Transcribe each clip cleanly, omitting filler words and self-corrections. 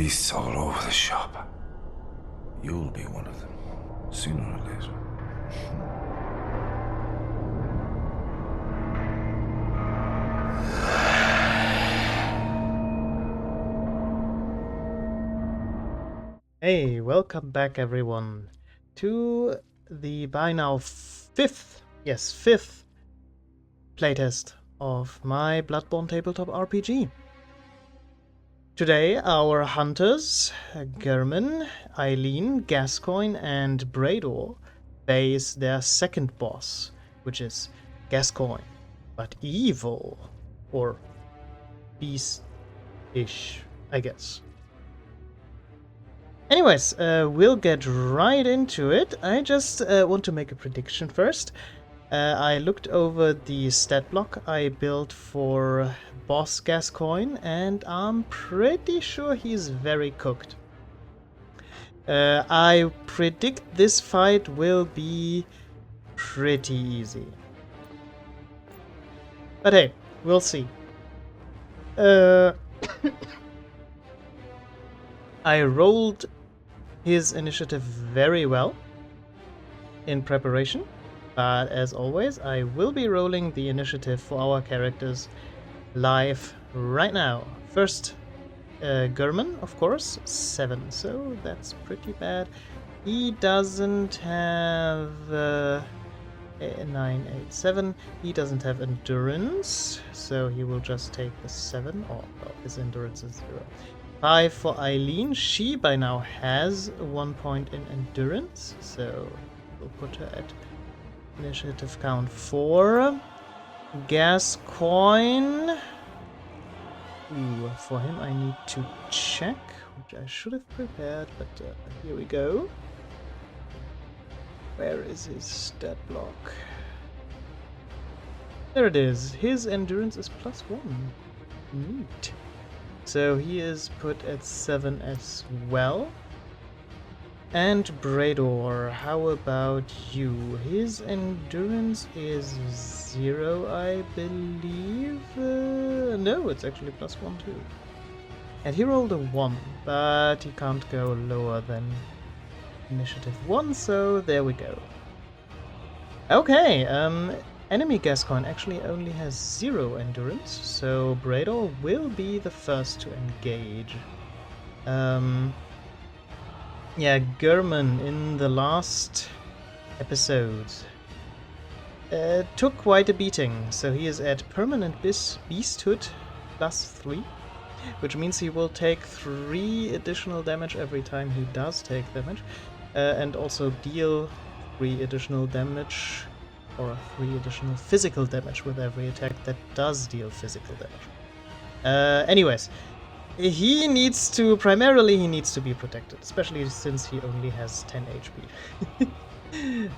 beasts all over the shop. You'll be one of them, sooner or later. Hey, welcome back everyone to the by now fifth playtest of my Bloodborne tabletop RPG. Today our hunters, German, Eileen, Gascoigne and Brador face their second boss, which is Gascoigne, but evil, or beast-ish, I guess. Anyways, we'll get right into it. I just want to make a prediction first. I looked over the stat block I built for boss Gascoigne, and I'm pretty sure he's very cooked. I predict this fight will be pretty easy. But hey, we'll see. I rolled his initiative very well in preparation, but as always, I will be rolling the initiative for our characters live right now. First, German, of course, 7, so that's pretty bad. He doesn't have 9, 8, 7. He doesn't have endurance, so he will just take the 7. Oh, well, his endurance is 0. 5 for Eileen. She by now has 1 point in endurance, so we'll put her at initiative count 4. Gascoigne. Ooh, for him I need to check, which I should have prepared, but here we go. Where is his stat block? There it is. His endurance is +1. Neat. So he is put at 7 as well. And Brador, how about you? His endurance is 0, I believe. No, it's actually +1 too. And he rolled a 1, but he can't go lower than initiative 1, so there we go. Okay, enemy Gascoigne actually only has 0 endurance, so Brador will be the first to engage. Yeah, German in the last episode took quite a beating, so he is at permanent beasthood +3, which means he will take 3 additional damage every time he does take damage, and also deal 3 additional damage or 3 additional physical damage with every attack that does deal physical damage. Anyways, he needs to be protected, especially since he only has 10 HP.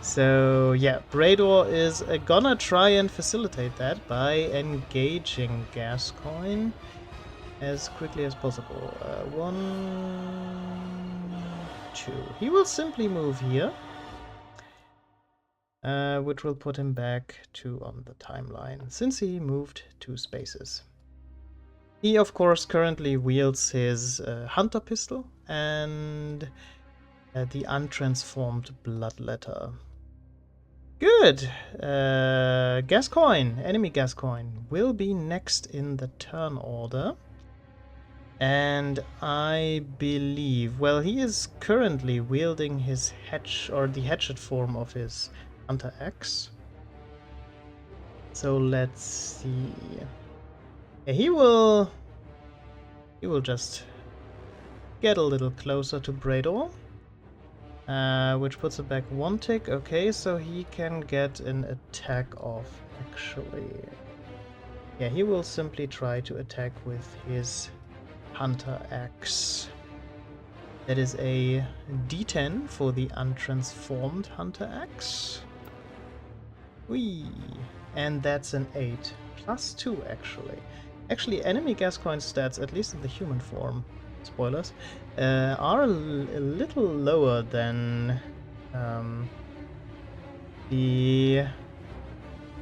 So yeah, Brador is gonna try and facilitate that by engaging Gascoigne as quickly as possible. 1, 2. He will simply move here. Which will put him back 2 on the timeline, since he moved 2 spaces. He, of course, currently wields his hunter pistol and the untransformed bloodletter. Good! Gascoigne, enemy Gascoigne, will be next in the turn order. And I believe, well, he is currently wielding his the hatchet form of his hunter axe. So let's see. He will just get a little closer to Brador, which puts it back 1 tick. Okay, so he can get an attack off, actually. Yeah, he will simply try to attack with his hunter axe. That is a D10 for the untransformed hunter axe. Whee! And that's an 8. +2, actually. Actually, enemy Gascoigne stats, at least in the human form, spoilers, are a little lower than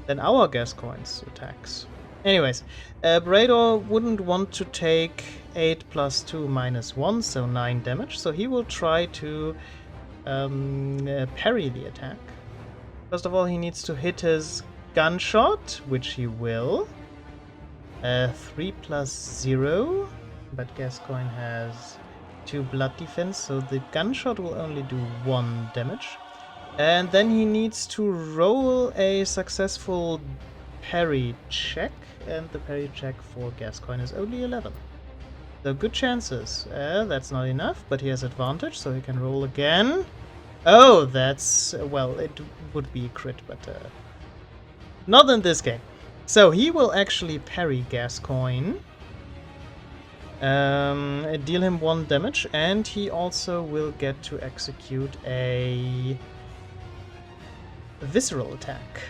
our Gascoigne's attacks. Anyways, Brador wouldn't want to take 8 plus 2 minus 1, so 9 damage, so he will try to parry the attack. First of all, he needs to hit his gunshot, which he will. 3 plus 0, but Gascoigne has 2 blood defense, so the gunshot will only do 1 damage. And then he needs to roll a successful parry check, and the parry check for Gascoigne is only 11. So good chances. That's not enough, but he has advantage, so he can roll again. Oh, that's... well, it would be a crit, but not in this game. So he will actually parry Gascoigne, deal him 1 damage, and he also will get to execute a visceral attack.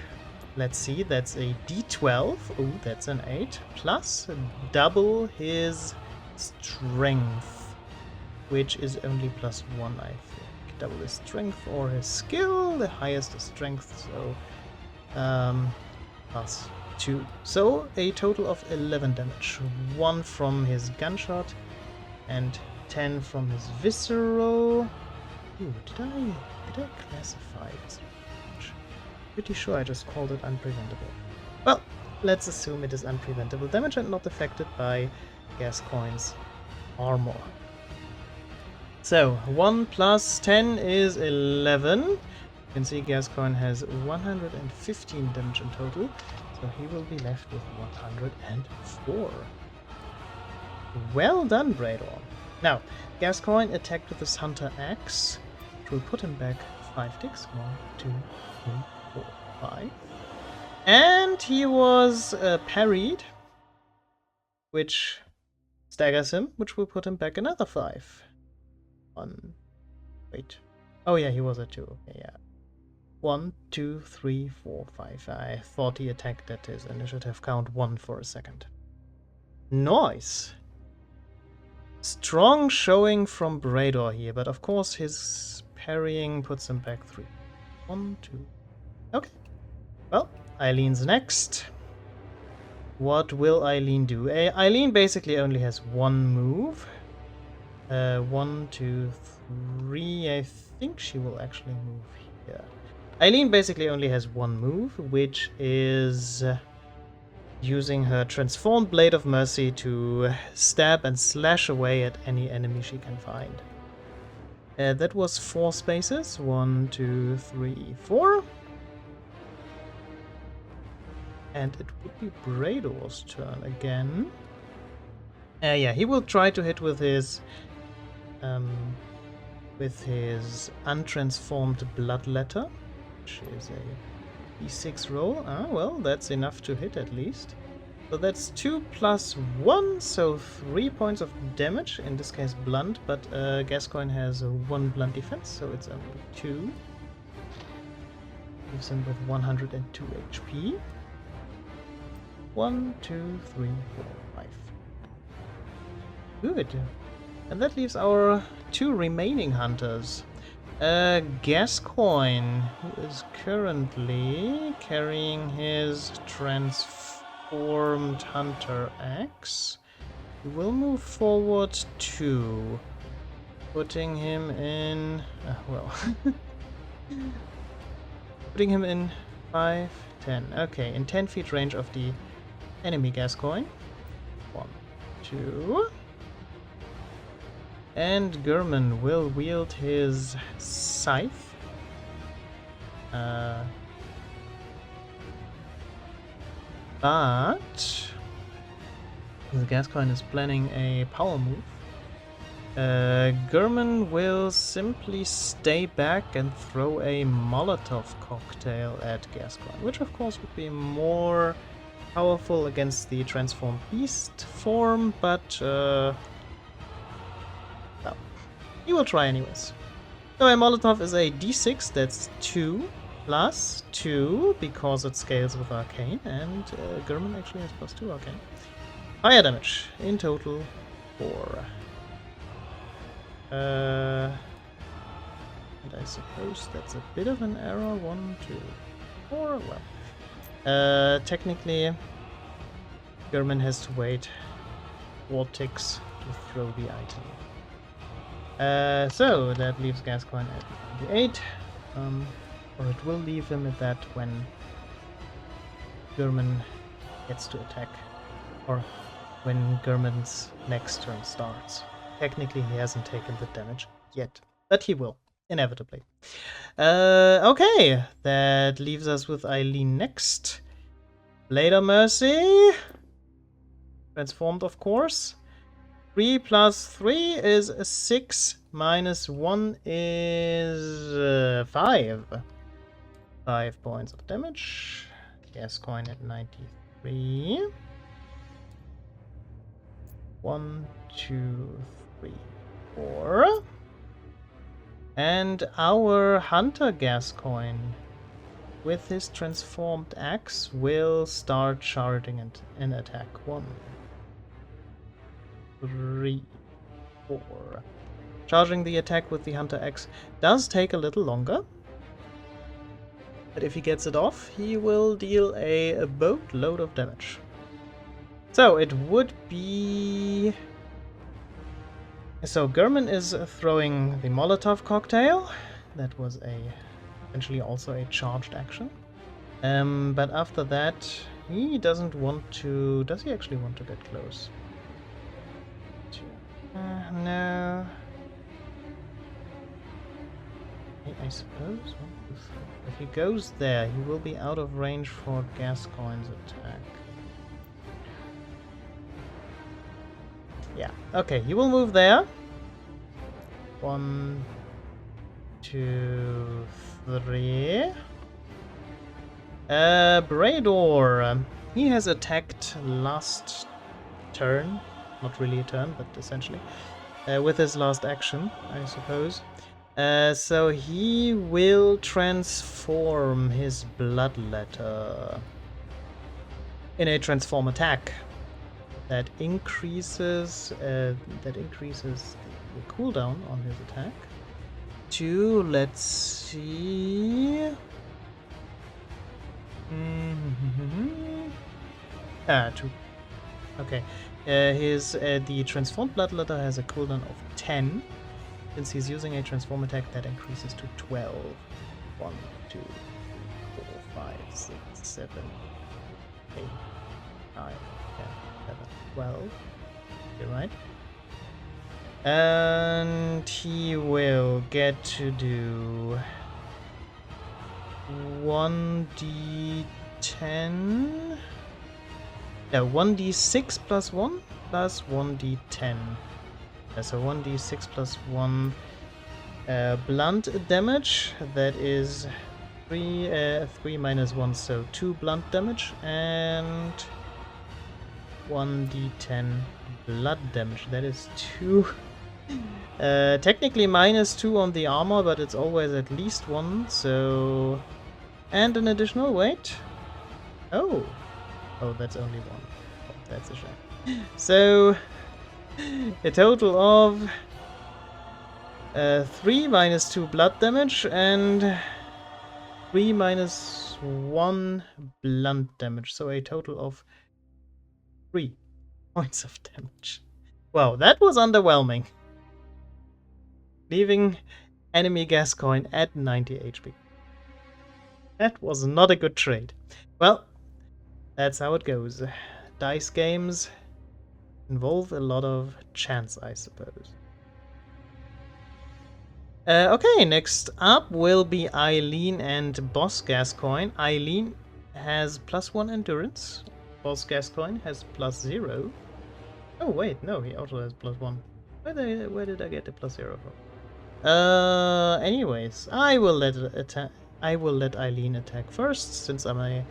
Let's see, that's a d12. Oh, that's an 8. Plus double his strength, which is only plus 1, I think. Double his strength or his skill. The highest is strength, so plus 2. So a total of 11 damage. 1 from his gunshot and 10 from his visceral. Ooh, did I classify it? Pretty sure I just called it unpreventable. Well, let's assume it is unpreventable damage and not affected by Gascoigne's armor. So 1 plus 10 is 11. You can see Gascoigne has 115 damage in total, so he will be left with 104. Well done, Brador. Now, Gascoigne attacked with his Hunter Axe, which will put him back 5 ticks. 1, 2, 3, 4, 5. And he was parried, which staggers him, which will put him back another 5. Wait. Oh yeah, he was at 2. Okay, yeah. 1, 2, 3, 4, 5. I thought he attacked at his initiative count 1 for a second. Nice! Strong showing from Brador here, but of course his parrying puts him back 3. 1, 2. Okay. Well, Eileen's next. What will Eileen do? Eileen basically only has 1 move. 1, 2, 3. I think she will actually move here. Eileen basically only has 1 move, which is using her transformed Blade of Mercy to stab and slash away at any enemy she can find. That was 4 spaces. 1, 2, 3, 4. And it would be Brador's turn again. Yeah, he will try to hit with his untransformed Bloodletter, which is a d6 roll. Ah, well, that's enough to hit at least. So that's 2 plus 1, so 3 points of damage, in this case blunt, but Gascoigne has a 1 blunt defense, so it's only 2. Leaves him with 102 HP. 1, 2, 3, 4, 5. Good. And that leaves our 2 remaining hunters. Gascoigne, who is currently carrying his transformed Hunter Axe, will move forward 2, putting him in... putting him in 5, 10. Okay, in 10 feet range of the enemy Gascoigne. 1, 2... And Gurman will wield his scythe. But the Gascoigne is planning a power move. Gurman will simply stay back and throw a Molotov cocktail at Gascoigne, which of course would be more powerful against the transformed beast form, but he will try anyways. So a Molotov is a d6, that's 2 plus 2, because it scales with Arcane, and Gurman actually has plus 2 Arcane. Fire damage, in total 4. And I suppose that's a bit of an error. 1, 2, 4, well. Technically, German has to wait 4 ticks to throw the item. So that leaves Gascoigne at 98. Or it will leave him at that when German gets to attack. Or when German's next turn starts. Technically he hasn't taken the damage yet, but he will, inevitably. Okay, that leaves us with Eileen next. Blade of Mercy. Transformed, of course. 3 plus 3 is 6, minus 1 is 5. 5 points of damage. Gascoigne at 93. 1, 2, 3, 4. And our Hunter Gascoigne, with his transformed axe, will start charging and attack. 1, 3, 4. Charging the attack with the Hunter axe does take a little longer. But if he gets it off, he will deal a boatload of damage. So it would be... So German is throwing the Molotov cocktail. That was essentially also a charged action. But after that, he doesn't want to... Does he actually want to get close? No. I suppose. If he goes there, he will be out of range for Gascoigne's attack. Yeah, okay, he will move there. 1, 2, 3. Brador. He has attacked last turn. Not really a turn, but essentially. With his last action, I suppose. So he will transform his Bloodletter in a transform attack. That increases the cooldown on his attack to, let's see, 2. Okay, the transformed Bloodletter has a cooldown of 10. Since he's using a transform attack, that increases to 12. 1, 2, 4, 5, 6, 7, 8, 9, 10, 11, 12. You're right. And he will get to do 1d10. Yeah, 1d6 plus 1 plus 1d10. So 1d6 plus 1 blunt damage. That is 3 minus 1, so 2 blunt damage, and 1d10 blood damage. That is 2. Technically minus 2 on the armor, but it's always at least 1, so... And an additional weight. Oh, that's only 1. Oh, that's a shame. So... a total of 3 minus 2 blood damage and 3 minus 1 blunt damage. So a total of 3 points of damage. Wow, that was underwhelming. Leaving enemy Gascoigne at 90 HP. That was not a good trade. Well, that's how it goes. Dice games involve a lot of chance, I suppose. Okay, next up will be Eileen and Boss Gascoigne. Eileen has +1 endurance. Boss Gascoigne has +0. Oh wait, no, he also has +1. Where did I get the +0 from? Anyways, I will let Eileen attack first, since I'm a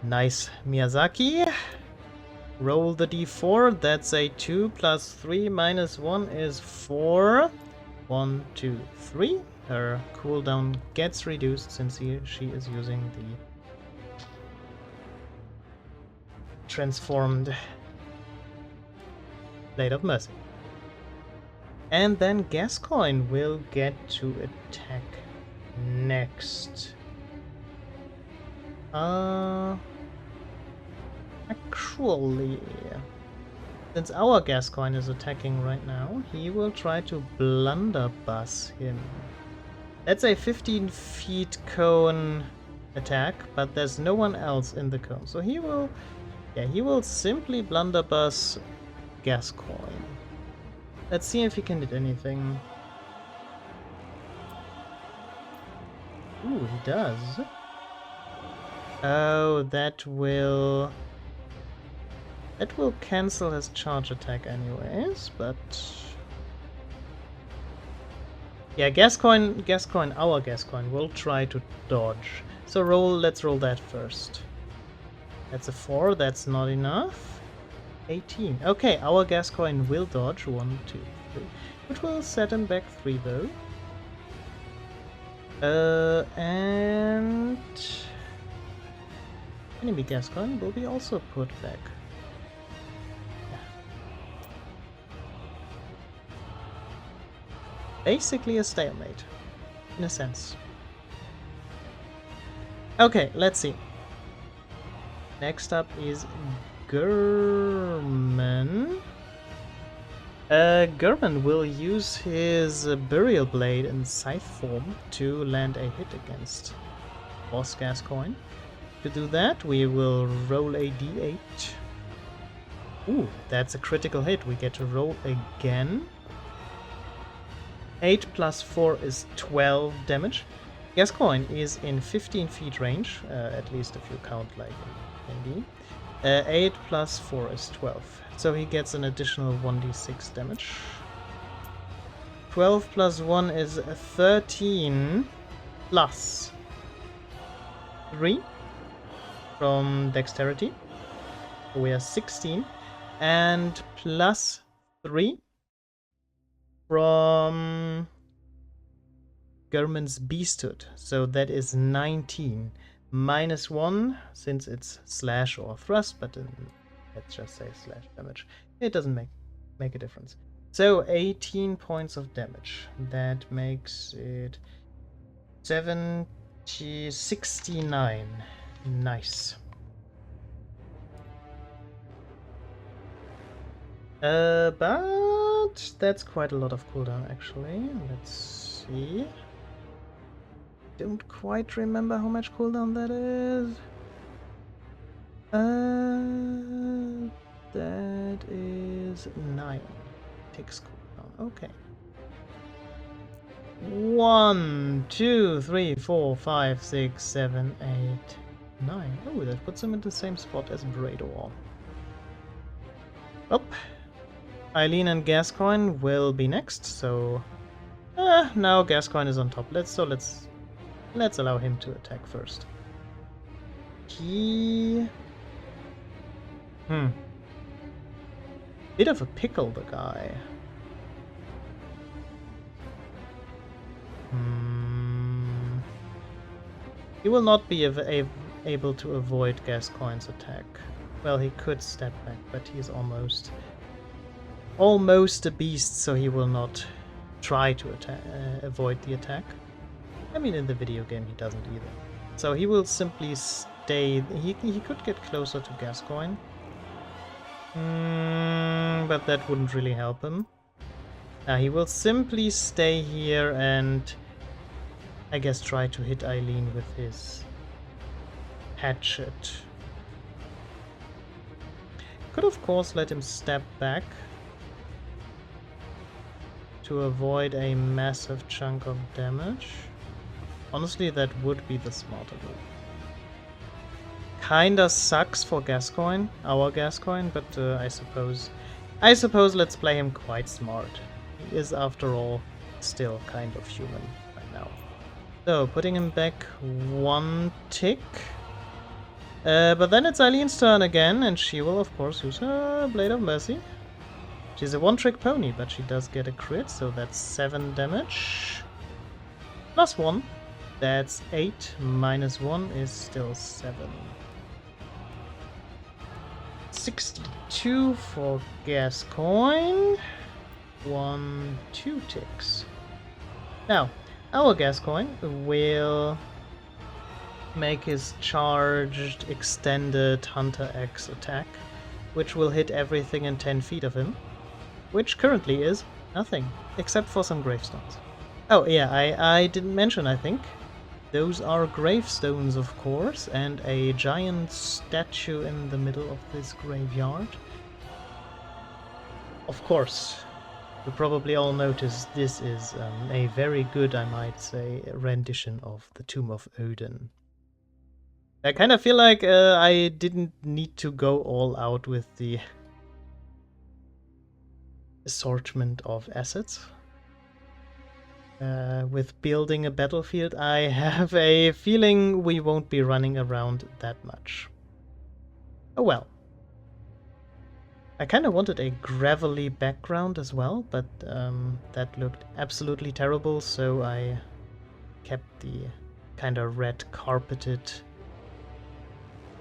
nice Miyazaki. Roll the d4, that's a 2 plus 3 minus 1 is 4. 1, 2, 3. Her cooldown gets reduced since she is using the transformed Blade of Mercy. And then Gascoigne will get to attack next. Actually, since our Gascoigne is attacking right now, he will try to blunderbuss him. That's a 15 feet cone attack, but there's no one else in the cone. So he will simply blunderbuss Gascoigne. Let's see if he can hit anything. Ooh, he does. Oh, that will cancel his charge attack anyways, but yeah, our Gascoigne will try to dodge. So let's roll that first. That's a 4, that's not enough. 18. Okay, our Gascoigne will dodge 1, 2, 3, which will set him back 3 though. And enemy Gascoigne will be also put back. Yeah. Basically a stalemate, in a sense. Okay, let's see. Next up is German. German will use his Burial Blade in Scythe form to land a hit against Boss Gascoigne. To do that, we will roll a d8. Ooh, that's a critical hit. We get to roll again. 8 plus 4 is 12 damage. Gascoigne is in 15 feet range, at least if you count like maybe. 8 plus 4 is 12. So he gets an additional 1d6 damage. 12 plus 1 is 13 plus 3 from dexterity. So we are 16. And plus 3 from German's Beasthood. So that is 19. Minus 1, since it's slash or thrust, but let's just say slash damage. It doesn't make a difference. So 18 points of damage. That makes it 69. Nice. But that's quite a lot of cooldown actually. Let's see. Don't quite remember how much cooldown that is. That is 9 ticks cooldown. Okay. 1, 2, 3, 4, 5, 6, 7, 8, 9. Oh, that puts him in the same spot as Brador. Well, Eileen and Gascoigne will be next, so now Gascoigne is on top. Let's allow him to attack first. Bit of a pickle, the guy. He will not be able to avoid Gascoigne's attack. Well, he could step back, but he's almost a beast, so he will not try to avoid the attack. I mean, in the video game he doesn't either. So he will simply stay. He could get closer to Gascoigne. But that wouldn't really help him. He will simply stay here and I guess try to hit Eileen with his hatchet. Could of course let him step back to avoid a massive chunk of damage. Honestly, that would be the smarter move. Kinda sucks for Gascoigne, our Gascoigne, but I suppose let's play him quite smart. He is, after all, still kind of human right now. So, putting him back 1 tick. But then it's Eileen's turn again, and she will, of course, use her Blade of Mercy. She's a one-trick pony, but she does get a crit, so that's 7 damage. Plus 1. That's 8. Minus 1 is still 7. 62 for Gascoigne. 1, 2 ticks. Now, our Gascoigne will make his charged extended Hunter X attack, which will hit everything in 10 feet of him, which currently is nothing, except for some gravestones. Oh yeah, I didn't mention, I think. Those are gravestones, of course, and a giant statue in the middle of this graveyard. Of course, you probably all noticed this is a very good, I might say, rendition of the Tomb of Odin. I kind of feel like I didn't need to go all out with the assortment of assets. With building a battlefield, I have a feeling we won't be running around that much. Oh well. I kind of wanted a gravelly background as well, but that looked absolutely terrible, so I kept the kind of red carpeted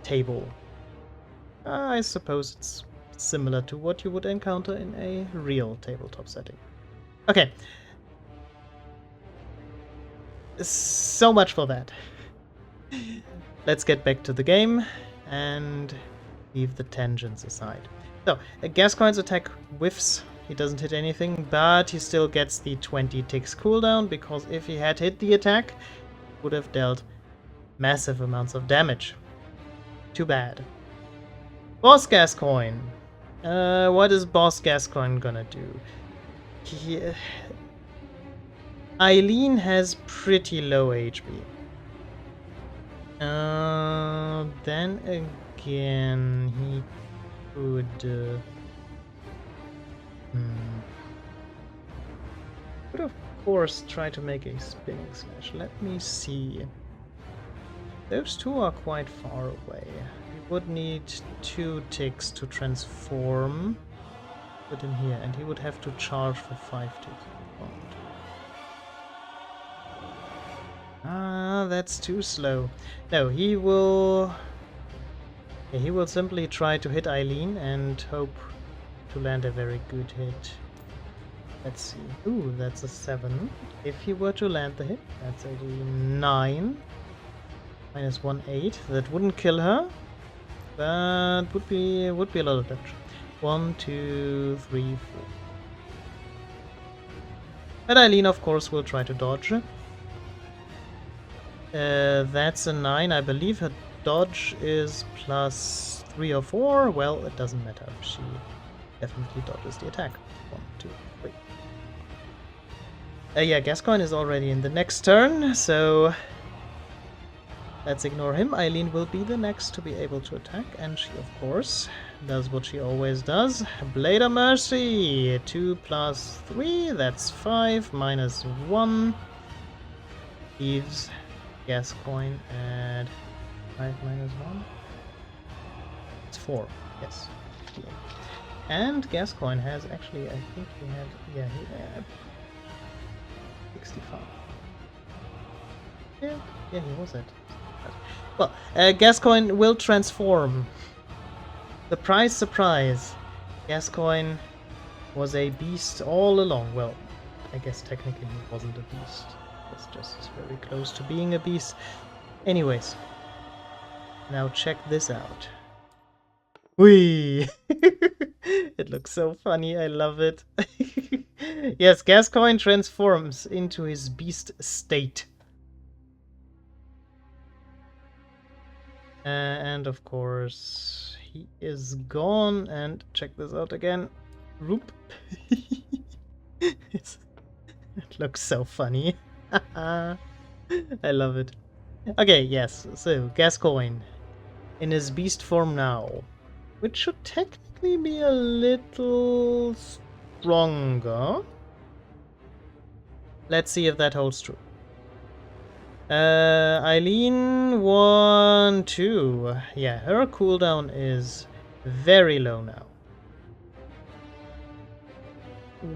table. I suppose it's similar to what you would encounter in a real tabletop setting. Okay. So much for that. Let's get back to the game and leave the tangents aside. So, Gascoigne's attack whiffs. He doesn't hit anything, but he still gets the 20 ticks cooldown, because if he had hit the attack, he would have dealt massive amounts of damage. Too bad. Boss Gascoigne. What is Boss Gascoigne gonna do? Eileen has pretty low HP. Then again, he could... could of course try to make a spinning slash. Let me see. Those two are quite far away. We would need 2 ticks to transform. Put him here, and he would have to charge for 5 ticks. That's too slow. No, he will simply try to hit Eileen and hope to land a very good hit. Let's see. Ooh, that's a 7. If he were to land the hit, that's a 9. Minus 1, 8. That wouldn't kill her, but would be a lot of damage. 1, 2, 3, 4. But Eileen, of course, will try to dodge. That's a 9. I believe her dodge is plus 3 or 4. Well, it doesn't matter. She definitely dodges the attack. 1, 2, 3. Yeah, Gascoigne is already in the next turn, so let's ignore him. Eileen will be the next to be able to attack, and she, of course, does what she always does. Blade of Mercy! 2 plus 3, that's 5, minus 1. Leaves Gascoigne at 5 minus 1. It's 4, yes. And Gascoigne has actually, I think he had, yeah, he had 65. Yeah, he was at. Well, Gascoigne will transform. Surprise, surprise. Gascoigne was a beast all along. Well, I guess technically he wasn't a beast. It's just very close to being a beast. Anyways, now check this out. Whee! It looks so funny, I love it. Yes, Gascoigne transforms into his beast state. And of course, he is gone. And check this out again. Roop. It looks so funny. I love it. Okay, yes, so Gascoigne in his beast form now, which should technically be a little stronger. Let's see if that holds true. Eileen 1, 2. Yeah, her cooldown is very low now.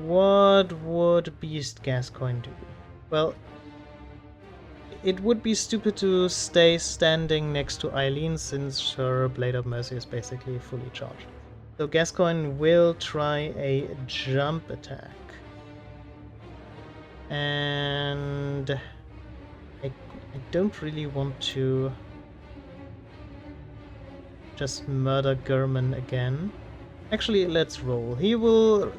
What would Beast Gascoigne do? Well, it would be stupid to stay standing next to Eileen, since her Blade of Mercy is basically fully charged. So Gascoigne will try a jump attack. And I don't really want to just murder German again. Actually, let's roll. He will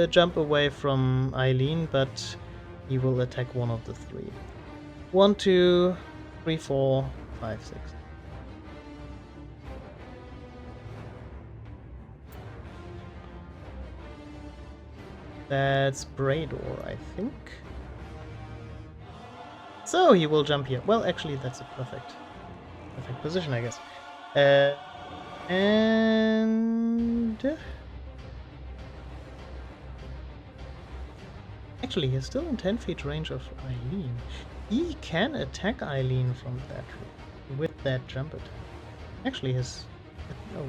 jump away from Eileen, but he will attack one of the three. 1, 2, 3, 4, 5, 6. That's Brador, I think. So he will jump here. Well, actually, that's a perfect position, I guess. And actually, he's still in 10 feet range of Eileen. He can attack Eileen from that with that jump attack. Actually, his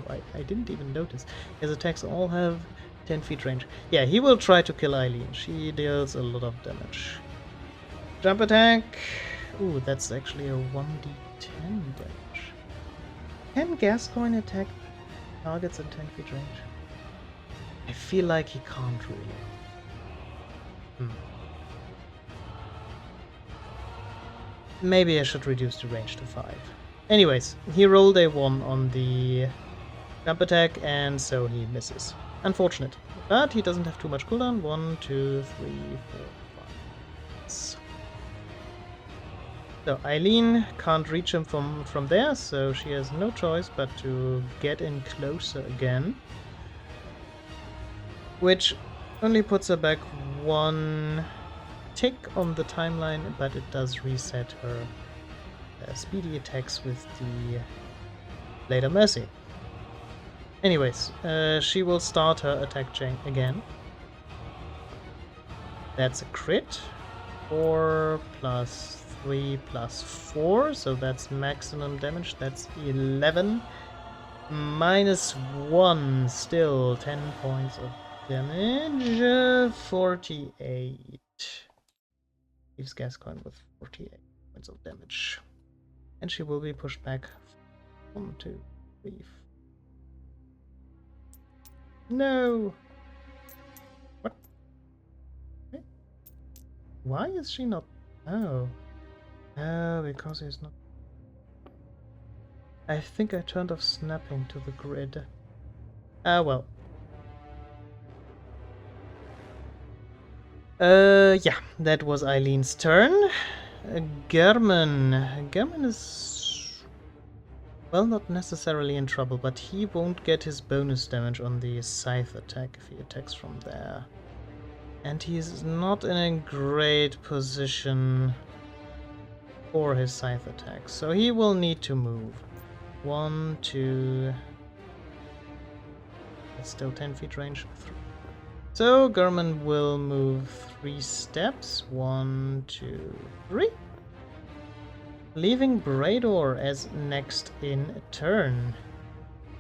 I didn't even notice. His attacks all have 10 feet range. Yeah, he will try to kill Eileen. She deals a lot of damage. Jump attack. Ooh, that's actually a 1d10 damage. Can Gascoigne attack targets in 10 feet range? I feel like he can't really. Maybe I should reduce the range to 5. Anyways, he rolled a 1 on the jump attack, and so he misses. Unfortunate. But he doesn't have too much cooldown. 1, 2, 3, 4, 5. So Eileen can't reach him from there, so she has no choice but to get in closer again. Which only puts her back 1 tick on the timeline, but it does reset her speedy attacks with the Later Mercy. Anyways, she will start her attack chain again. That's a crit. 4 plus 3 plus 4, so that's maximum damage. That's 11. Minus 1, still 10 points of damage. 48. Leaves Gascoigne with 48 points of damage. And she will be pushed back. 1, 2, 3, 4. No! What? Wait. Why is she not? Oh. Oh, because he's not. I think I turned off snapping to the grid. Ah, well. Yeah, that was Eileen's turn. German. German is, well, not necessarily in trouble, but he won't get his bonus damage on the scythe attack if he attacks from there. And he's not in a great position for his scythe attack, so he will need to move. 1, 2... It's still 10 feet range. 3. So German will move 3 steps. 1, 2, 3. Leaving Brador as next in turn.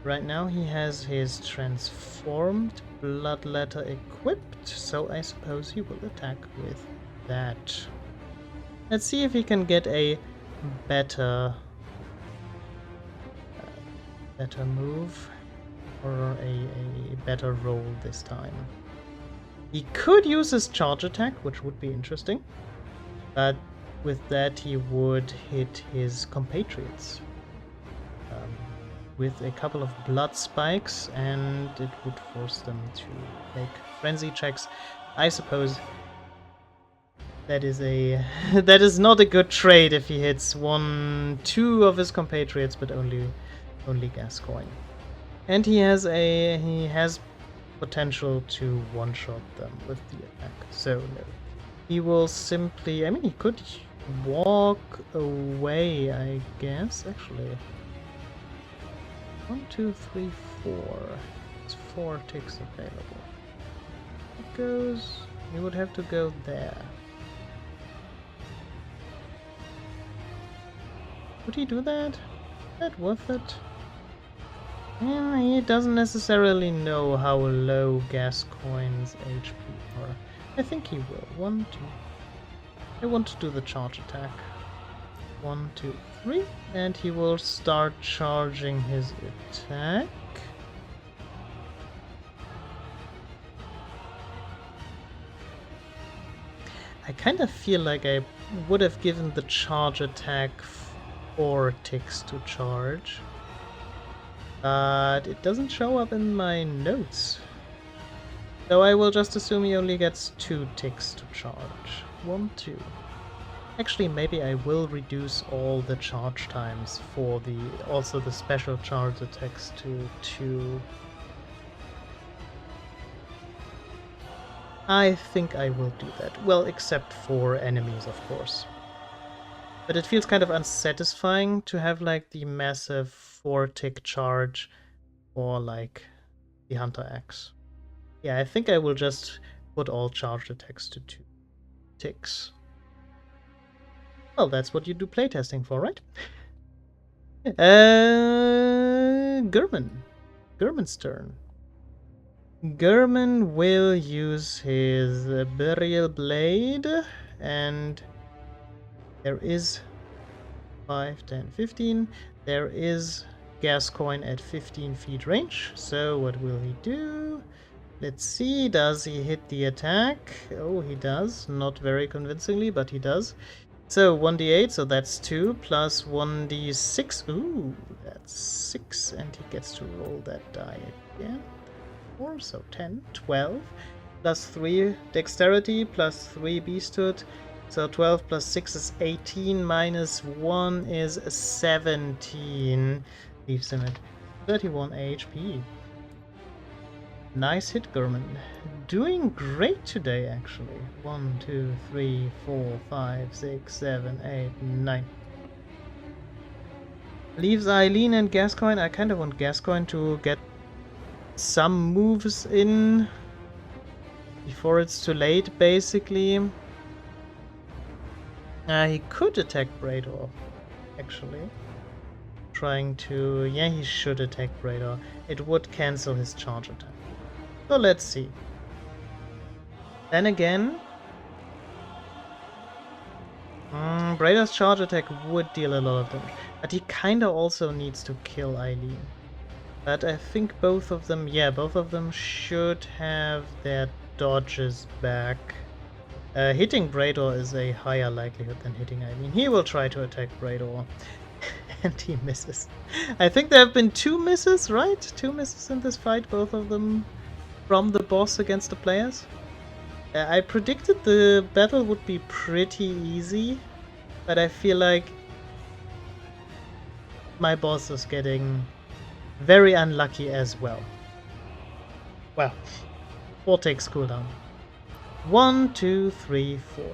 Right now he has his transformed bloodletter equipped, so I suppose he will attack with that. Let's see if he can get a better move or a better roll this time. He could use his charge attack, which would be interesting, but with that he would hit his compatriots with a couple of blood spikes, and it would force them to make frenzy checks. I suppose that is that is not a good trade if he hits 1, 2 of his compatriots, but only Gascoigne. And he has potential to one-shot them with the attack. So no. He will simply, I mean, he could walk away, I guess, actually. 1, 2, 3, 4. There's 4 ticks available. It goes, he would have to go there. Would he do that? Is that worth it? Yeah, he doesn't necessarily know how low Gascoigne's HP are. I think he will. 1, 2. I want to do the charge attack. 1, 2, 3. And he will start charging his attack. I kind of feel like I would have given the charge attack 4 ticks to charge. But it doesn't show up in my notes. So I will just assume he only gets 2 ticks to charge. 1, 2. Actually, maybe I will reduce all the charge times for also the special charge attacks to 2. I think I will do that. Well, except for enemies, of course. But it feels kind of unsatisfying to have like the massive 4-tick charge for like the Hunter Axe. Yeah, I think I will just put all charged attacks to 2 ticks. Well, that's what you do playtesting for, right? Gurman's turn. Gurman will use his Burial Blade, and there is 5, 10, 15. There is Gascoigne at 15 feet range, so what will he do? Let's see, does he hit the attack? Oh, he does. Not very convincingly, but he does. So 1d8, so that's 2, plus 1d6. Ooh, that's 6, and he gets to roll that die again. 4, so 10, 12, plus 3 dexterity, plus 3 beasthood. So 12 plus 6 is 18, minus 1 is 17. Leaves him at 31 HP. Nice hit, Gurman. Doing great today, actually. 1, 2, 3, 4, 5, 6, 7, 8, 9. Leaves Eileen and Gascoigne. I kind of want Gascoigne to get some moves in before it's too late, basically. He could attack Brador, actually. Trying to... yeah, he should attack Brador. It would cancel his charge attack. So let's see. Then again... Brador's charge attack would deal a lot of damage. But he kinda also needs to kill Eileen. But I think both of them... yeah, both of them should have their dodges back. Hitting Brador is a higher likelihood than hitting Eileen. He will try to attack Brador. And he misses. I think there have been 2 misses, right? 2 misses in this fight, both of them from the boss against the players. I predicted the battle would be pretty easy, but I feel like my boss is getting very unlucky as well. Well, 4 ticks cooldown. 1, 2, 3, 4.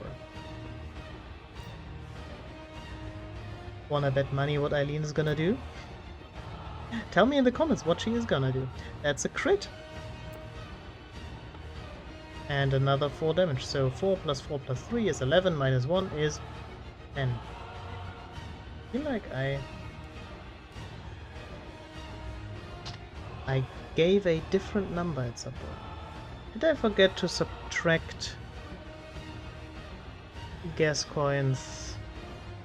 Wanna bet money what Eileen is gonna do? Tell me in the comments what she is gonna do. That's a crit. And another 4 damage. So 4 plus 4 plus 3 is 11, minus 1 is 10. I feel like I gave a different number at some point. Did I forget to subtract Gascoigne's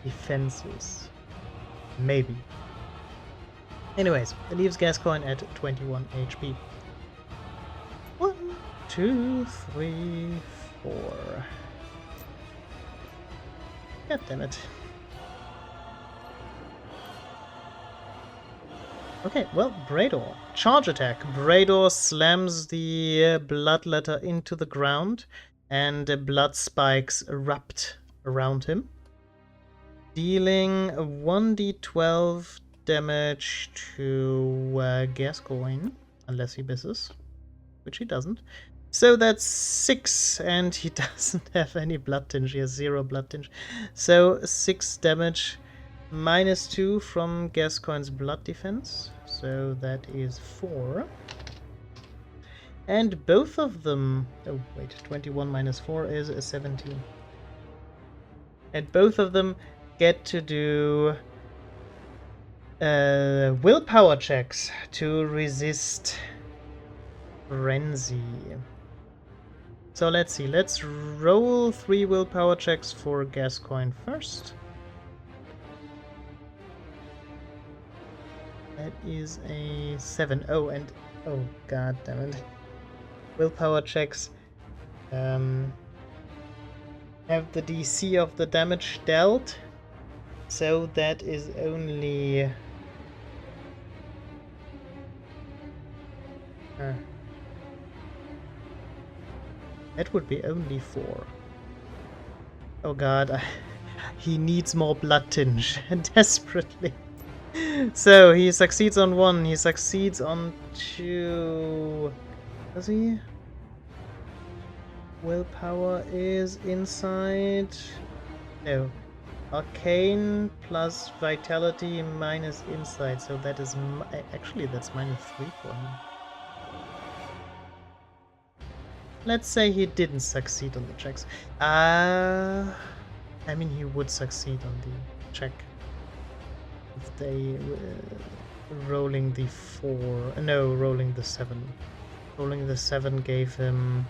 defenses? Maybe. Anyways, it leaves Gascoigne at 21 HP. 1, 2, 3, 4. God damn it. Okay, well, Brador. Charge attack. Brador slams the bloodletter into the ground, and blood spikes erupt around him, dealing 1d12 damage to Gascoigne, unless he misses, which he doesn't. So that's 6, and he doesn't have any blood tinge. He has 0 blood tinge. So 6 damage. Minus 2 from Gascoigne's blood defense, so that is 4. And both of them... oh wait, 21 minus 4 is 17. And both of them get to do willpower checks to resist frenzy. So let's see, let's roll 3 willpower checks for Gascoigne first. That is a 7. Oh, and oh god damn it. Willpower checks have the DC of the damage dealt, so that is only Uh, that would be only 4. Oh god, he needs more blood tinge desperately. So he succeeds on 1, he succeeds on 2. Does he? Willpower is inside. No. Arcane plus vitality minus insight, so that is actually that's -3 for him. Let's say he didn't succeed on the checks. I mean, he would succeed on the check if they rolling the 4. No, rolling the 7. Rolling the 7 gave him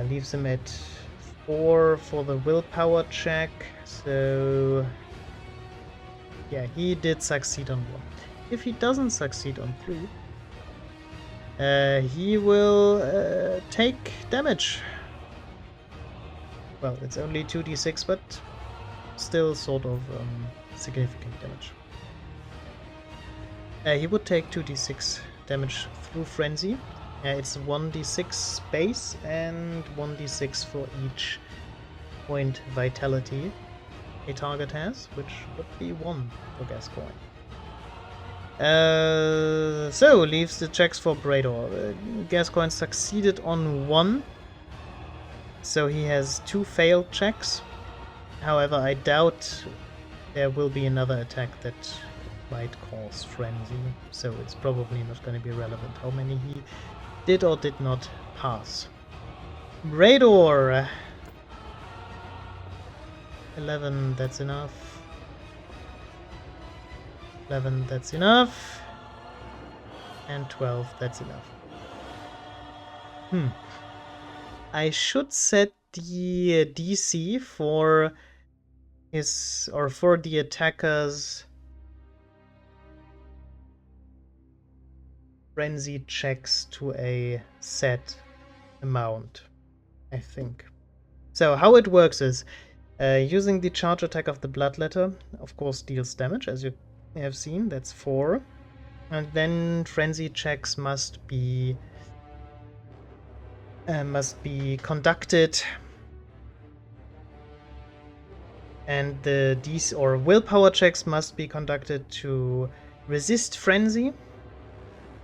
leaves him at 4 for the willpower check. So yeah, he did succeed on 1. If he doesn't succeed on 3, he will take damage. Well, it's only 2d6, but still sort of significant damage. He would take 2d6 damage through Frenzy. It's 1d6 base and 1d6 for each point vitality a target has, which would be 1 for Gascoigne. So, leaves the checks for Brador. Gascoigne succeeded on 1, so he has 2 failed checks. However, I doubt there will be another attack that might cause Frenzy, so it's probably not going to be relevant how many he did or did not pass. Brador! 11, that's enough. 11, that's enough. And 12, that's enough. I should set the DC for his, or for the attacker's frenzy checks to a set amount, I think. So how it works is, using the charge attack of the Bloodletter, of course, deals damage, as you have seen, that's 4. And then frenzy checks must be conducted, and the DC or willpower checks must be conducted to resist frenzy,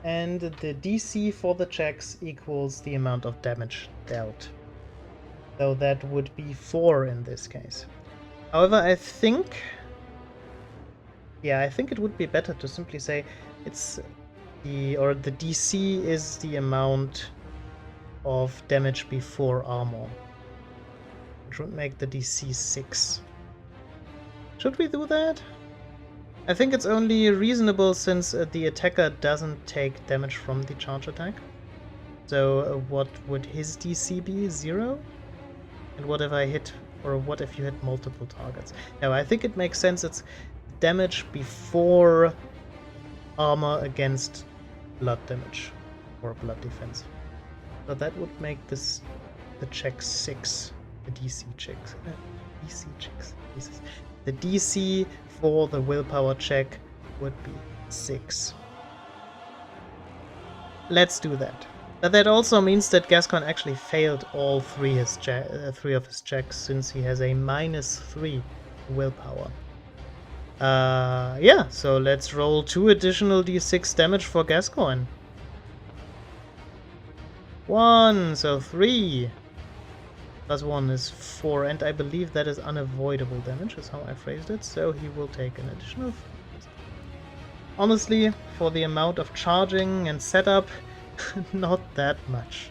and the DC for the checks equals the amount of damage dealt. So that would be 4 in this case. However, I think it would be better to simply say it's the DC is the amount of damage before armor, which would make the DC 6. Should we do that? I think it's only reasonable since the attacker doesn't take damage from the charge attack. So what would his DC be? 0? And what if I hit, or what if you hit multiple targets? No, I think it makes sense. It's damage before armor against blood damage or blood defense. So that would make this the check 6. The DC checks. DC checks. Jesus. The DC for the willpower check would be 6. Let's do that. But that also means that Gascoigne actually failed all 3 of his checks, since he has a -3 willpower. Yeah, so let's roll 2 additional d6 damage for Gascoigne. 1, so 3. Plus 1 is 4, and I believe that is unavoidable damage, is how I phrased it, so he will take an additional 3. Honestly, for the amount of charging and setup, not that much.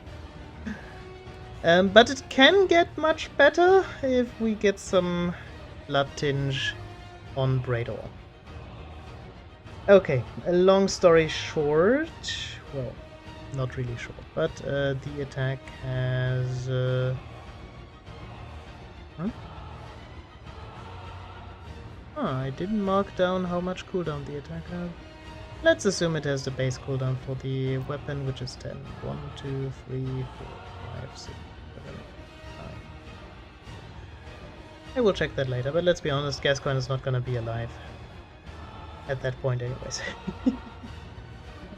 But it can get much better if we get some blood tinge on Brador. Okay, a long story short, well, not really short, but the attack has... I didn't mark down how much cooldown the attack has. Let's assume it has the base cooldown for the weapon, which is 10. 1, 2, 3, 4, 5, 6, 7, 9. I will check that later, but let's be honest, Gascoigne is not gonna be alive at that point anyways.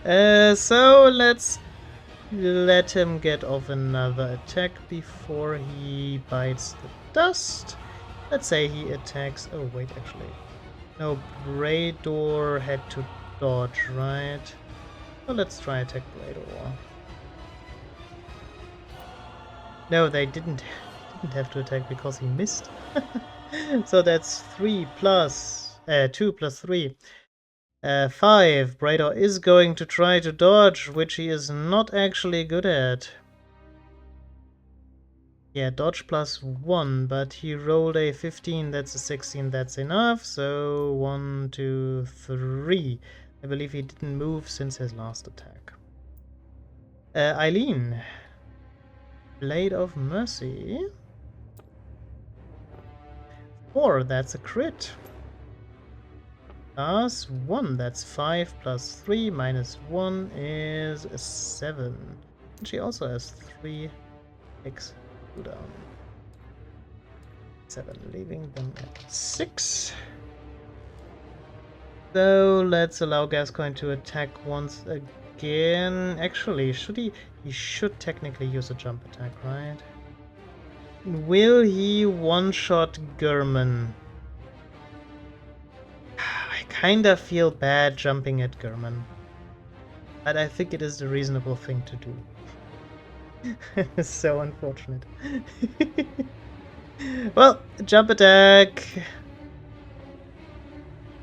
So let's let him get off another attack before he bites the dust. Let's say he attacks... Oh, wait, actually. No, Brador had to dodge, right? Well, let's try attack Brador. No, they didn't have to attack because he missed. So that's 3 plus... 2 plus 3. 5. Brador is going to try to dodge, which he is not actually good at. Yeah, dodge plus 1, but he rolled a 15, that's a 16, that's enough. So 1, 2, 3. I believe he didn't move since his last attack. Eileen. Blade of Mercy. 4, that's a crit. Plus 1, that's 5, plus 3, minus 1 is 7. And she also has 3 X cooldown. 7, leaving them at 6. So let's allow Gascoigne to attack once again. Actually, should he? He should technically use a jump attack, right? Will he one-shot Gurman? I kinda feel bad jumping at Gurman, but I think it is the reasonable thing to do. It's so unfortunate. Well, jump attack.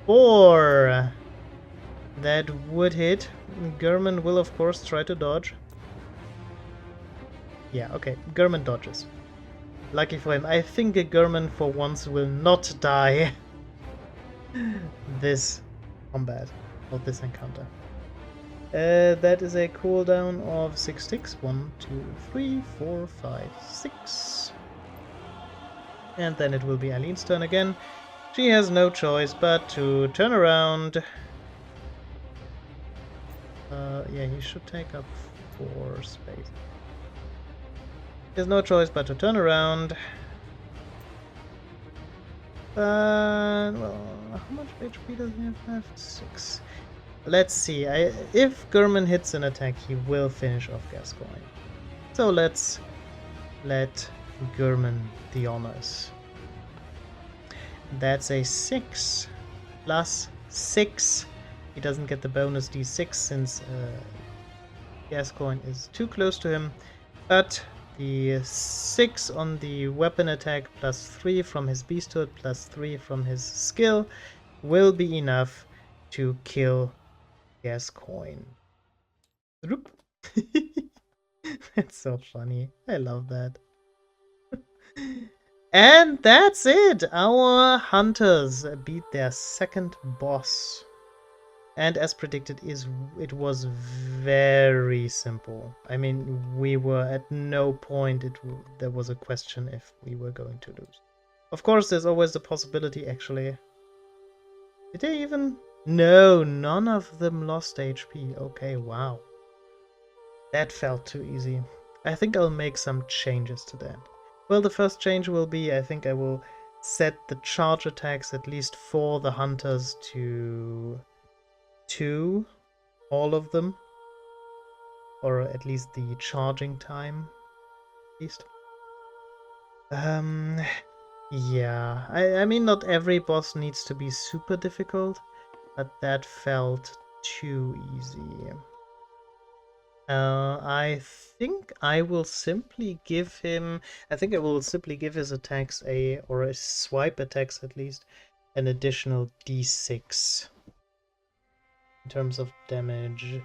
4. That would hit. Gurman will of course try to dodge. Yeah, okay. Gurman dodges. Lucky for him. I think a Gurman for once will not die this combat or this encounter. That is a cooldown of 6 ticks. 1, 2, 3, 4, 5, 6. And then it will be Eileen's turn again. She has no choice but to turn around. Yeah, he should take up 4 space. He has no choice but to turn around. Well, how much HP does he have left? 6. Let's see. If Gurman hits an attack, he will finish off Gascoigne. So let's let Gurman the honors. That's a 6 plus 6. He doesn't get the bonus d6 since Gascoigne is too close to him. But the 6 on the weapon attack plus 3 from his beasthood plus 3 from his skill will be enough to kill Gascoigne. That's so funny. I love that. And that's it! Our hunters beat their second boss. And as predicted, it was very simple. I mean, we were at no point there was a question if we were going to lose. Of course, there's always the possibility, actually. Did they even? No, none of them lost HP. Okay, wow. That felt too easy. I think I'll make some changes to that. Well, the first change will be, I think I will set the charge attacks, at least for the hunters, to 2, all of them, or at least the charging time, at least. Yeah, I mean, not every boss needs to be super difficult, but that felt too easy. I think I will simply give him, I think I will simply give his attacks or his swipe attacks at least, an additional d6 in terms of damage.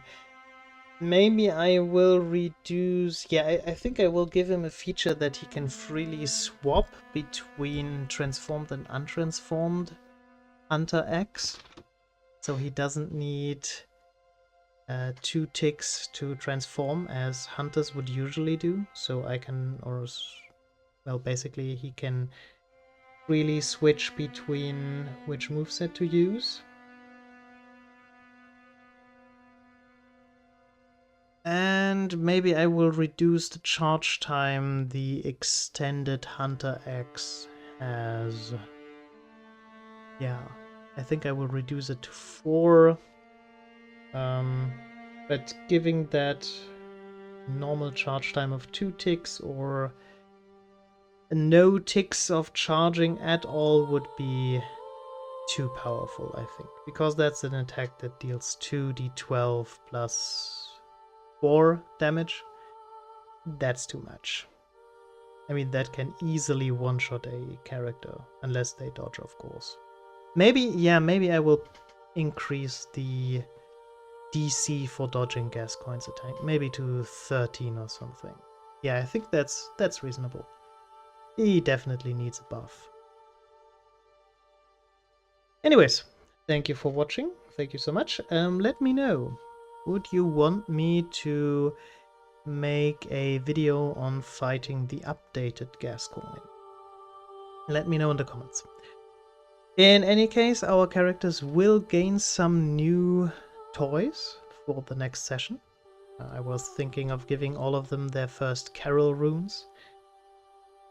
Maybe I will reduce, yeah, I think I will give him a feature that he can freely swap between transformed and untransformed Hunter X. So he doesn't need 2 ticks to transform as hunters would usually do. So I can, well, basically he can freely switch between which moveset to use. And maybe I will reduce the charge time the extended Hunter X has. Yeah, I think I will reduce it to 4. but giving that normal charge time of 2 ticks or no ticks of charging at all would be too powerful, I think, because that's an attack that deals 2d12 plus 4 damage. That's too much. I mean, that can easily one-shot a character, unless they dodge, of course. Maybe I will increase the DC for dodging Gascoigne's attack, maybe to 13 or something. Yeah, I think that's reasonable. He definitely needs a buff. Anyways, thank you for watching. Thank you so much. Let me know. Would you want me to make a video on fighting the updated Gascoigne? Let me know in the comments. In any case, our characters will gain some new toys for the next session. I was thinking of giving all of them their first Carol runes,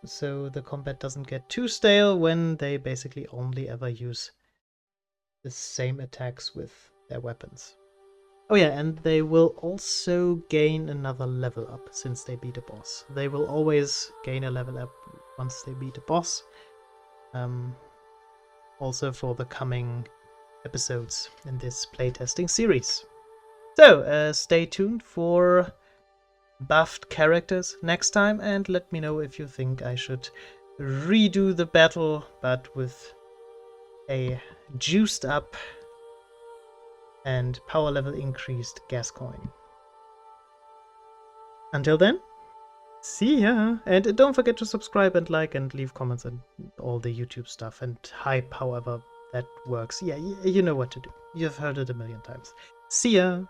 so the combat doesn't get too stale when they basically only ever use the same attacks with their weapons. Oh yeah, and they will also gain another level up since they beat a boss. They will always gain a level up once they beat a boss. Also for the coming episodes in this playtesting series. So, stay tuned for buffed characters next time, and let me know if you think I should redo the battle, but with a juiced up and power level increased Gascoigne. Until then, see ya! And don't forget to subscribe and like and leave comments and all the YouTube stuff and hype however that works. Yeah, you know what to do. You've heard it a million times. See ya!